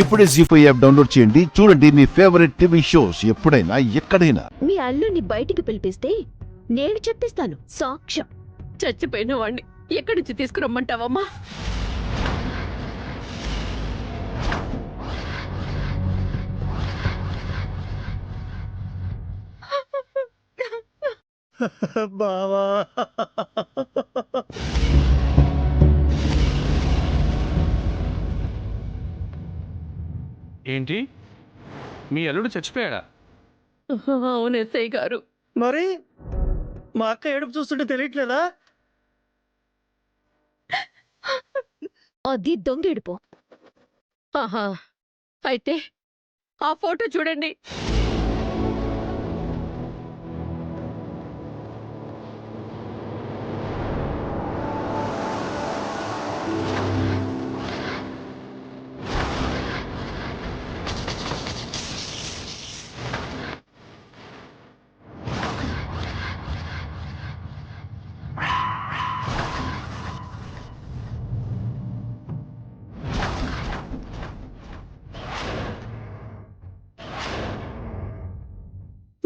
ఇప్పుడే జీ5 app download చేయండి. చూడండి మీ ఫేవరెట్ టీవీ షోస్ ఎప్పుడైనా ఎక్కడైనా. మీ అల్లుని బయటికి పిలిపిస్తే నేను చెప్పిస్తాను సాక్ష్యం. చచ్చిపోయిన వాడిని ఎక్కడి నుంచి తీసుకురమ్మంటావమ్మా? బావా ఏంటి, మీ అల్లుడు చచ్చిపోయాడా? అవును ఎస్ఐ గారు. మరి మా అక్క ఏడుపు చూస్తుంటే తెలియట్లేదా? అది దొంగేడుపో. ఆహా, అయితే ఆ ఫోటో చూడండి.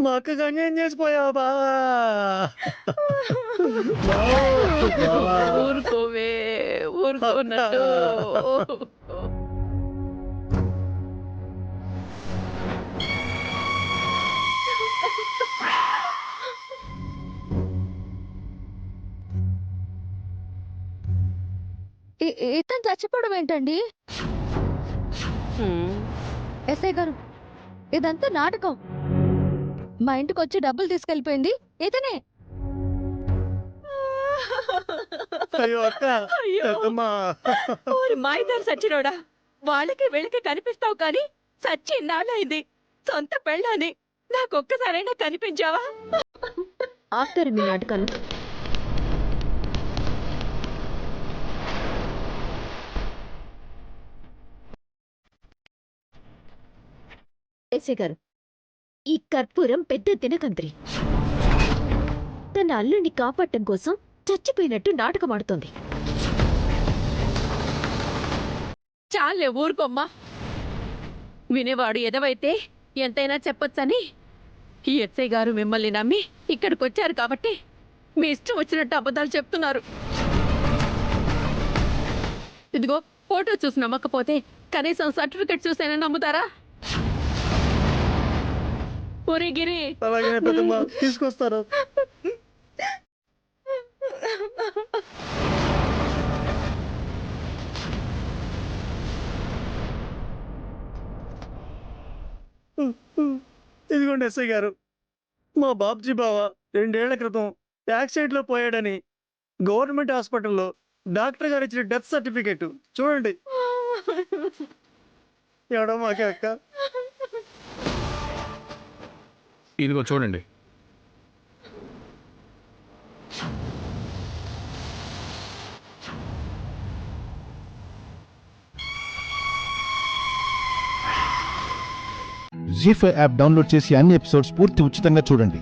మా అక్కగా అన్యాయం చేసిపోయావా బావా? ఊరుకోవే, ఊరుకోనట్టు. ఇతను చచ్చిపోవడం ఏంటండి? ఎస్ఐ గారు, ఇదంతా నాటకం. మా ఇంటికి వచ్చి డబ్బులు తీసుకెళ్ళిపోయింది ఇతనే. అయ్యో అక్క, అయ్యో. అమ్మా. ఓరి మాయదారు సచ్చినోడా, వాళ్ళకి వీళ్ళకి కనిపిస్తావు కానీ సచ్చి నాలైంది. సొంత పెళ్ళాని నాకొక్కసారైనా కనిపించావా? ఆఫ్టర్ మీ నాటకాలు. ఎస్ఐ గారు, ఈ కర్పూరం పెద్ద దినకంత్రి. తన అల్లుని కాపాడటం కోసం చచ్చిపోయినట్టు నాటకమాడుతోంది. చాలే ఊరుకోమ్మా. వినేవాడు ఎదవైతే ఎంతైనా చెప్పొచ్చని ఈ ఎస్ఐ గారు మిమ్మల్ని నమ్మి ఇక్కడికి వచ్చారు కాబట్టి మీ ఇష్టం వచ్చినట్టు అబద్ధాలు చెప్తున్నారు. ఇదిగో ఫోటో చూసి నమ్మకపోతే కనీసం సర్టిఫికెట్ చూసైనా నమ్ముతారా? ఒరే గిరి, అలాగే పెద్దమ్మా, తీసుకొస్తారు. ఇదిగోండి ఎస్ఐ గారు, మా బాబ్జీ బావ 2 ఏళ్ల క్రితం యాక్సిడెంట్లో పోయాడని గవర్నమెంట్ హాస్పిటల్లో డాక్టర్ గారు ఇచ్చిన డెత్ సర్టిఫికేట్ చూడండి. ఎవడో మాకే అక్క. ఇదిగో చూడండి. జీ5 యాప్ డౌన్లోడ్ చేసి అన్ని ఎపిసోడ్స్ పూర్తి ఉచితంగా చూడండి.